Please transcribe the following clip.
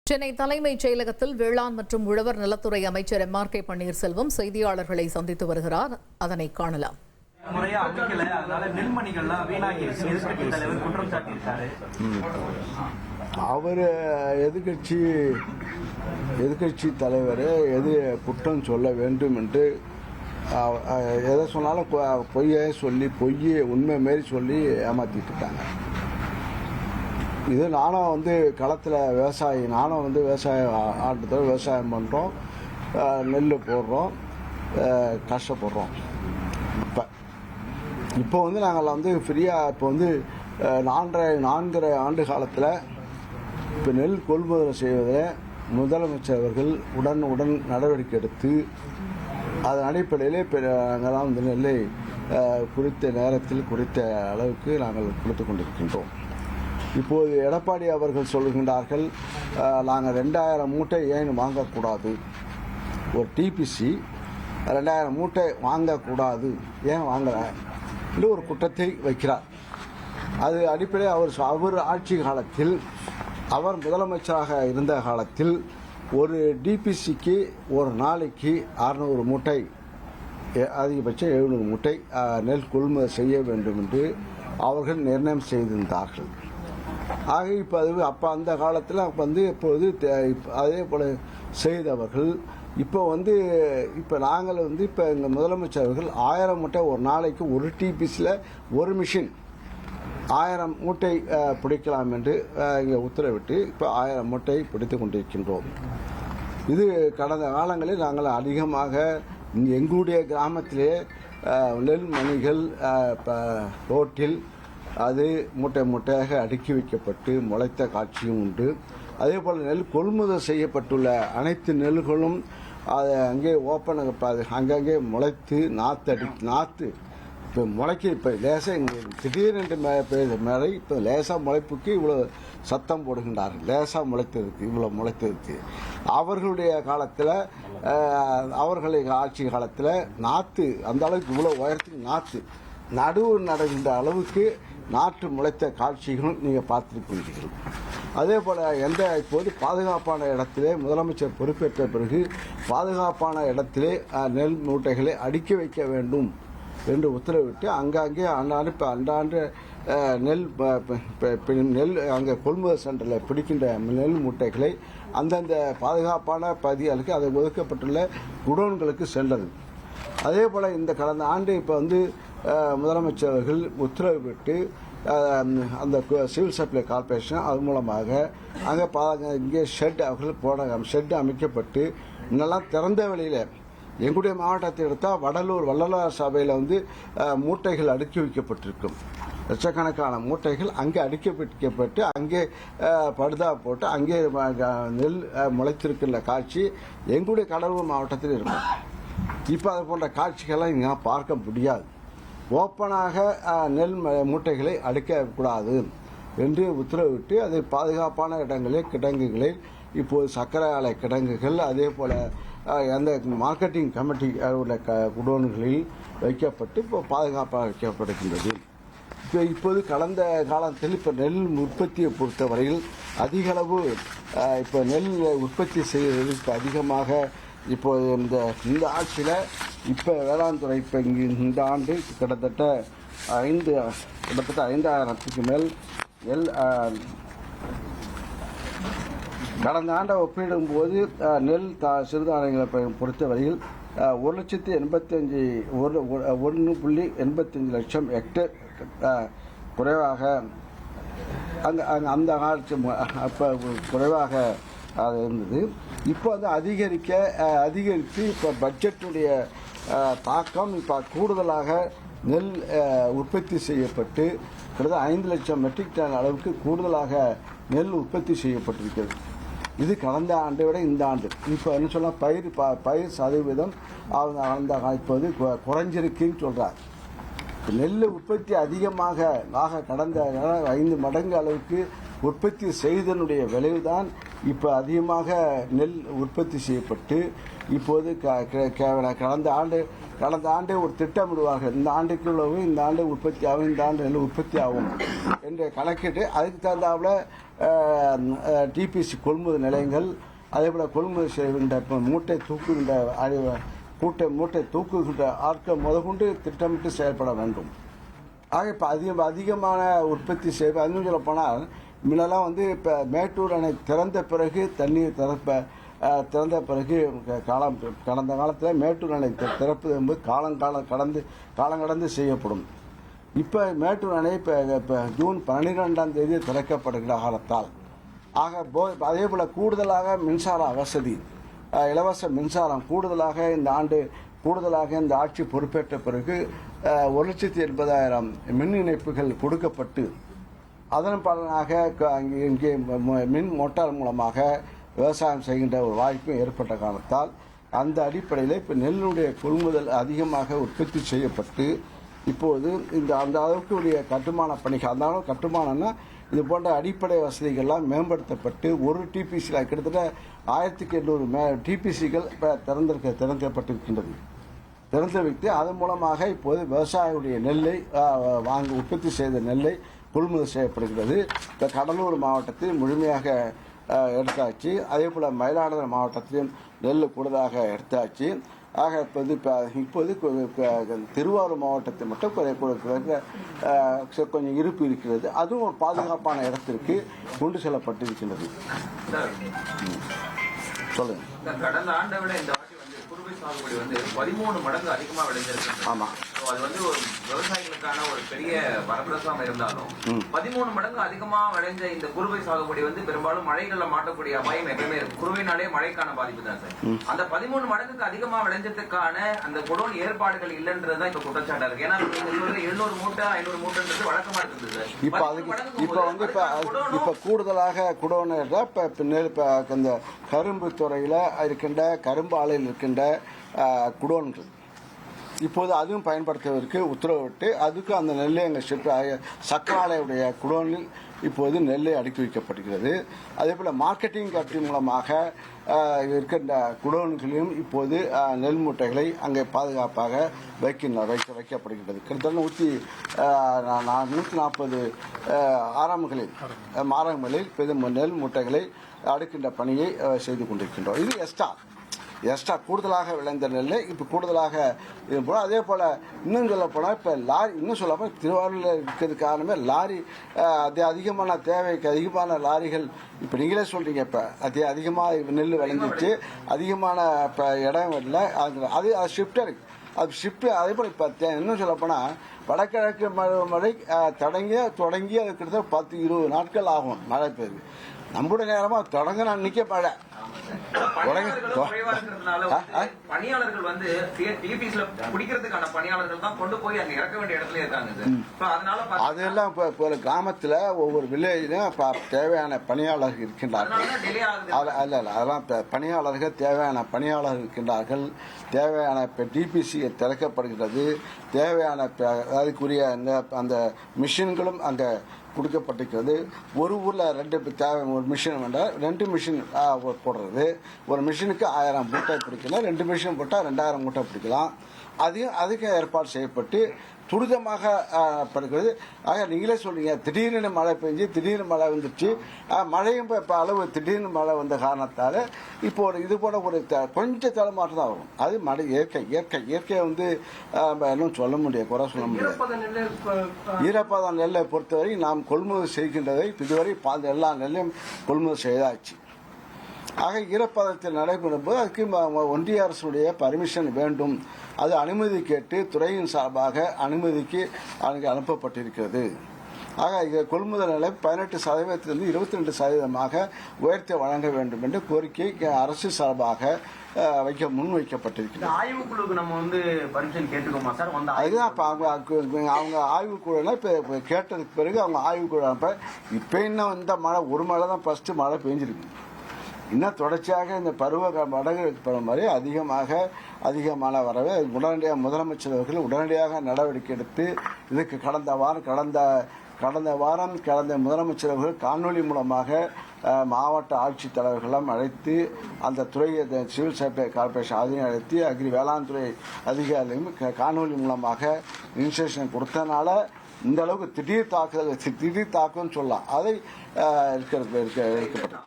சென்னை தலைமைச் செயலகத்தில் வேளாண் மற்றும் உழவர் நலத்துறை அமைச்சர் எம்.ஆர்.கே. பன்னீர்செல்வம் செய்தியாளர்களை சந்தித்து வருகிறார். அதனை காணலாம். முறையா அமைக்கல, அதனால நெல்மணிகள்லாம் வீணாகிருச்சு. எதிர்க்கட்சி தலைவர் குற்றம் சாட்டியிருக்காரு. அவர் எதிர்கட்சி தலைவர் எது குற்றம் சொல்ல வேண்டும் என்று எதை சொன்னாலும் பொய்யை சொல்லி உண்மை மாரி சொல்லி ஏமாத்திட்டு இருக்காங்க. இது நானும் களத்தில் நானும் ஆட்டத்தில் விவசாயம் பண்ணுறோம், நெல் போடுறோம், கஷ்டப்படுறோம். இப்போ நாங்கள் ஃப்ரீயாக இப்போ 4.5 ஆண்டு காலத்தில் இப்போ நெல் கொள்முதல் செய்வதில் முதலமைச்சர் அவர்கள் உடன் நடவடிக்கை எடுத்து அதன் அடிப்படையிலே நாங்கள்லாம் நெல்லை குறித்த நேரத்தில் குறித்த அளவுக்கு நாங்கள் கொடுத்து கொண்டிருக்கின்றோம். இப்போது எடப்பாடி அவர்கள் சொல்கின்றார்கள், நாங்கள் 2000 மூட்டை ஏன் வாங்கக்கூடாது, ஒரு டிபிசி 2000 மூட்டை வாங்கக்கூடாது, ஏன் வாங்கல என்று ஒரு குற்றத்தை வைக்கிறார். அது அடிப்படையில் அவர் ஆட்சி காலத்தில், அவர் முதலமைச்சராக இருந்த காலத்தில் ஒரு டிபிசிக்கு ஒரு நாளைக்கு 600 மூட்டை, அதிகபட்சம் 700 மூட்டை நெல் கொள்முதல் செய்ய வேண்டும் என்று அவர்கள் நிர்ணயம் செய்திருந்தார்கள். ஆக அப்போ அந்த காலத்தில் இப்போது அதே போல செய்தவர்கள் இப்போ நாங்கள் இப்போ எங்கள் முதலமைச்சர் அவர்கள் 1000 மூட்டை ஒரு நாளைக்கு ஒரு டிபிசியில் ஒரு மிஷின் 1000 மூட்டை பிடிக்கலாம் என்று இங்கே உத்தரவிட்டு இப்போ 1000 மூட்டை பிடித்து கொண்டிருக்கின்றோம். இது கடந்த காலங்களில் நாங்கள் அதிகமாக எங்களுடைய கிராமத்திலே நெல்மணிகள் ரோட்டில் அது மூட்டையாக அடுக்கி வைக்கப்பட்டு முளைத்த காட்சியும் உண்டு. அதே போல் நெல் கொள்முதல் செய்யப்பட்டுள்ள அனைத்து நெல்களும் அதை அங்கே அங்கங்கே முளைத்து நாற்று இப்போ இப்போ லேசாக இங்கே திடீரென்று மழை இப்போ லேசாக முளைப்புக்கு இவ்வளோ சத்தம் போடுகின்றார்கள். லேசாக இவ்வளோ முளைத்ததுக்கு அவர்களுடைய காலத்தில், அவர்களுடைய ஆட்சி காலத்தில் நாற்று அந்த அளவுக்கு இவ்வளோ உயரத்துக்கு நடுவு நடுகின்ற அளவுக்கு நாற்று முளைத்த காட்சிகளும் நீங்கள் பார்த்திருக்கிறீர்கள். அதே போல் இப்போது பாதுகாப்பான இடத்திலே முதலமைச்சர் பொறுப்பேற்ற பிறகு பாதுகாப்பான இடத்திலே நெல் மூட்டைகளை அடுக்கி வைக்க வேண்டும் என்று உத்தரவிட்டு அங்கங்கே அன்றாண்டு நெல் அங்கே கொள்முதல் சென்டரில் பிடிக்கின்ற நெல் மூட்டைகளை அந்தந்த பாதுகாப்பான பகுதிகளுக்கு அதை ஒதுக்கப்பட்டுள்ள குடோன்களுக்கு சென்றது. அதே போல் இந்த கடந்த ஆண்டு இப்போ முதலமைச்சர் அவர்கள் உத்தரவிட்டு அந்த சிவில் சப்ளை கார்பரேஷன் அது மூலமாக அங்கே இங்கே ஷெட் அமைக்கப்பட்டு இன்னெல்லாம் திறந்த வெளியில் எங்களுடைய மாவட்டத்தை எடுத்தால் வள்ளலார் சபையில் மூட்டைகள் அடுக்கி வைக்கப்பட்டிருக்கும். லட்சக்கணக்கான மூட்டைகள் அங்கே அடுக்கி வைக்கப்பட்டு அங்கே படுதா போட்டு அங்கே நெல் முளைத்திருக்கின்ற காட்சி எங்களுடைய கடலூர் மாவட்டத்தில் இருக்கும். இப்போ அது போன்ற காட்சிகள்லாம் இங்கே பார்க்க முடியாது. ஓப்பனாக நெல் மூட்டைகளை அடுக்கக்கூடாது என்று உத்தரவிட்டு அதை பாதுகாப்பான கிடங்குகளில் இப்போது சர்க்கரை ஆலை கிடங்குகள், அதே போல் அந்த மார்க்கெட்டிங் கமிட்டி உள்ள குடோன்களில் வைக்கப்பட்டு இப்போ பாதுகாப்பாக வைக்கப்படுகின்றது. இப்போது கடந்த காலத்தில் இப்போ நெல் உற்பத்தியை பொறுத்தவரையில் அதிக அளவு இப்போ நெல் உற்பத்தி செய்வதற்கு அதிகமாக இப்போது இந்த ஆட்சியில் இப்போ வேளாண் துறை இப்போ இந்த ஆண்டு கிட்டத்தட்ட 5000க்கு மேல் நெல் கடந்த ஆண்டை ஒப்பிடும்போது நெல் சிறுதானியங்களை பொறுத்தவரையில் 1,85 லட்சம் ஹெக்டேர் குறைவாக அந்த ஆட்சி அப்போ குறைவாக அது இருந்தது. இப்போ அதிகரித்து இப்போ பட்ஜெட்டுடைய தாக்கம் இப்போ கூடுதலாக நெல் உற்பத்தி செய்யப்பட்டு கிட்டத்தட்ட 5 லட்சம் மெட்ரிக் டன் அளவுக்கு கூடுதலாக நெல் உற்பத்தி செய்யப்பட்டிருக்கிறது. இது கடந்த ஆண்டை விட இந்த ஆண்டு இப்போ என்ன சொன்னால் பயிர் சதவீதம் இப்போது குறைஞ்சிருக்குன்னு சொல்கிறார். நெல் உற்பத்தி அதிகமாக கடந்த 5 மடங்கு அளவுக்கு உற்பத்தி செய்தனுடைய விளைவுதான் இப்போ அதிகமாக நெல் உற்பத்தி செய்யப்பட்டு இப்போது கடந்த ஆண்டு ஒரு திட்டமிடுவார்கள், இந்த ஆண்டுக்குள்ளவும் இந்த ஆண்டு உற்பத்தி ஆகும், இந்த ஆண்டு நெல் உற்பத்தி ஆகும் என்று கணக்கிட்டு அதுக்கு தகுந்தாப்புல டிபிசி கொள்முதல் நிலையங்கள், அதே போல் கொள்முதல் செய்கின்ற மூட்டை தூக்குகின்ற ஆட்கள் முதற்கொண்டு திட்டமிட்டு செயல்பட வேண்டும். ஆக இப்போ அதிகமான உற்பத்தி செய்வது, அதுவும் சொல்லப்போனால் முன்னெல்லாம் இப்போ மேட்டூர் அணை திறந்த பிறகு தண்ணீர் திறந்த பிறகு கடந்த காலத்தில் மேட்டூர் அணை திறப்பது என்பது காலம் கடந்து செய்யப்படும். இப்போ மேட்டூர் அணை இப்போ ஜூன் 12ஆம் தேதி திறக்கப்படுகிற காலத்தால் அதே போல் கூடுதலாக மின்சார வசதி, இலவச மின்சாரம் கூடுதலாக இந்த ஆட்சி பொறுப்பேற்ற பிறகு 1,80,000 மின் இணைப்புகள் கொடுக்கப்பட்டு அதன் பலனாக இங்கே மின் மோட்டார் மூலமாக விவசாயம் செய்கின்ற ஒரு வாய்ப்பும் ஏற்பட்ட காரணத்தால் அந்த அடிப்படையில் இப்போ நெல்லுடைய கொள்முதல் அதிகமாக உற்பத்தி செய்யப்பட்டு இப்போது அந்த அளவுக்கு உடைய கட்டுமான பணிகள், அந்த அளவு கட்டுமானம்னா இது போன்ற அடிப்படை வசதிகள்லாம் மேம்படுத்தப்பட்டு ஒரு டிபிசியில் கிட்டத்தட்ட 1800 டிபிசிகள் இப்போ திறக்கப்பட்டிருக்கின்றது. திறந்து வைத்து அதன் மூலமாக இப்போது விவசாயியுடைய நெல்லை உற்பத்தி செய்த நெல்லை கொள்முதல் செய்யப்படுகிறது. இப்போ கடலூர் மாவட்டத்தில் முழுமையாக எடுத்தாச்சு. அதே போல் மயிலாடுதுறை மாவட்டத்திலும் நெல் கூடுதலாக எடுத்தாச்சு. ஆக இப்போது திருவாரூர் மாவட்டத்தில் மட்டும் கொஞ்சம் இருப்பு இருக்கிறது. அதுவும் ஒரு பாதுகாப்பான இடத்திற்கு கொண்டு செல்லப்பட்டிருக்கின்றது. சொல்லுங்க. கடந்த ஆண்டை விட இந்த ஆண்டு குறுவை சாகுபடி 13 மடங்கு அதிகமா விளைஞ்சிருக்கு. ஆமா, அது ஒரு விவசாயிகளுக்கான ஒரு பெரிய வரப்பிரசாதம் இருந்தாலும் 13 மடங்கு அதிகமா விளைஞ்ச இந்த குறுவை சாகுபடி பெரும்பாலும் மழைகள்ல மாட்டக்கூடிய அபாயம் எப்பவுமே இருக்கு. குறுவைனாலே மழைக்கான பாதிப்பு தான் சார். அந்த 13 மடங்குக்கு அதிகமா விளைஞ்சதுக்கான அந்த குடோன் ஏற்பாடுகள் இல்லைன்றதுதான் இப்ப குற்றச்சாட்டா இருக்கு. ஏன்னா 700 மூட்டை 500 மூட்டைன்றது வழக்கமா இருக்குது சார். இப்ப கூடுதலாக குடோன் இந்த கரும்பு துறையில இருக்கின்ற கரும்பு ஆலையில் இருக்கின்ற குடோன்கள் இப்போது அதுவும் பயன்படுத்துவதற்கு உத்தரவிட்டு அதுக்கு அந்த நெல்லை எங்கள் சக்கராலையுடைய குடோனில் இப்போது நெல்லை அடுக்கி வைக்கப்படுகிறது. அதே போல் மார்க்கெட்டிங் கமிட்டி மூலமாக இருக்கின்ற குடோன்களிலும் இப்போது நெல் மூட்டைகளை அங்கே பாதுகாப்பாக வைக்கப்படுகின்றது. கிட்டத்தட்ட 140 ஆரம்பங்களில் நெல் மூட்டைகளை அடுக்கின்ற பணியை செய்து கொண்டிருக்கின்றோம். இது எக்ஸ்ட்ரா கூடுதலாக விளைந்த நெல்லை இப்போ கூடுதலாக இது போல். அதே போல் இன்னும் சொல்லப்போனால் இப்போ லாரி, இன்னும் சொல்லப்போனால் திருவாரூரில் இருக்கிறது காரணமே லாரி அதிகமான தேவைக்கு அதிகமான லாரிகள். இப்போ நீங்களே சொல்கிறீங்க, இப்போ அதிகமாக நெல் விளைஞ்சிச்சு, அதிகமான இப்போ இடம் இல்லை, அது ஷிஃப்டாக இருக்குது. அது ஷிஃப்ட். அதே போல் இப்போ இன்னும் சொல்லப்போனால் வடகிழக்கு மழை தொடங்கி அது கிட்டத்தட்ட 10-20 நாட்கள் ஆகும் மழை பெய்யுது. நம்மளுடைய நேரமா தொடங்கின அன்னைக்கே மழை. பணியாளர்கள் குடிக்கிறதுக்கான பணியாளர்கள் தான் கொண்டு போய் அங்க இறக்க வேண்டிய இடத்துல இருக்காங்க. அதெல்லாம் இப்போ கிராமத்துல ஒவ்வொரு வில்லேஜ்லயும் தேவையான பணியாளர்கள் இருக்கின்றார்கள். அதெல்லாம் பணியாளர்கள் தேவையான பணியாளர்கள் இருக்கின்றார்கள். தேவையான டிபிசி திறக்கப்படுகிறது. தேவையான அதுக்குரிய அந்த மிஷின்களும் அங்க கொடுக்கப்பட்டிருக்கிறது. ஒரு ஊரில் 2 மிஷின் வேண்டாம், 2 மிஷின் போடுறது. ஒரு மிஷினுக்கு 1000 மூட்டை பிடிக்கலாம், 2 மிஷின் போட்டால் 2000 மூட்டை பிடிக்கலாம். அதுக்கு ஏற்பாடு செய்யப்பட்டு துரிதமாக படுகிறது. ஆக நீங்களே சொல்றீங்க, திடீர்னு மழை பெஞ்சு திடீர்னு மழை வந்துச்சு. மழையும் இப்போ அளவு திடீர்னு மழை வந்த காரணத்தால் இப்போ இது போல ஒரு கொஞ்சம் தலைமாற்றம் தான் வரும். அது மழை இயற்கை இன்னும் சொல்ல முடியாது, குறை சொல்ல முடியாது. ஈரப்பதம் நெல்லை பொறுத்தவரை நாம் கொள்முதல் செய்கின்றதை இதுவரை எல்லா நெல்லையும் கொள்முதல் செய்தாச்சு. ஆக ஈரப்பதத்தில் நடைபெறும் போது அதுக்கு ஒன்றிய அரசுடைய பர்மிஷன் வேண்டும். அது அனுமதி கேட்டு துறையின் சார்பாக அனுமதிக்கு அனுப்பப்பட்டிருக்கிறது. ஆக கொள்முதல் நிலை 18% 22% உயர்த்தி வழங்க வேண்டும் என்று கோரிக்கை அரசு சார்பாக முன்வைக்கப்பட்டிருக்கிறது. ஆய்வுக்குழுக்கு நம்ம பர்மிஷன் கேட்டுக்கோமா சார்? அதுதான் அவங்க ஆய்வுக்குழு இப்போ கேட்டதுக்கு பிறகு அவங்க ஆய்வுக்குழு இப்போ இன்னும் இந்த மழை ஒரு மழை தான் ஃபர்ஸ்ட் மழை பெஞ்சிருக்கு. இன்னும் தொடர்ச்சியாக இந்த வடகிழக்கு பருவமழை அதிகமான வரவே உடனடியாக முதலமைச்சர் அவர்கள் உடனடியாக நடவடிக்கை எடுத்து இதுக்கு கடந்த வாரம் முதலமைச்சர் அவர்கள் காணொலி மூலமாக மாவட்ட ஆட்சித்தலைவர்களெல்லாம் அழைத்து அந்த துறையை சிவில் சப்ளை கார்பரேஷன் அதையும் அழைத்து வேளாண் துறை அதிகாரிகளையும் காணொலி மூலமாக இன்ஸ்ட்ரக்ஷன் கொடுத்தனால இந்த அளவுக்கு திடீர் தாக்குதல் சொல்லலாம் அதை இருக்கப்பட்டது.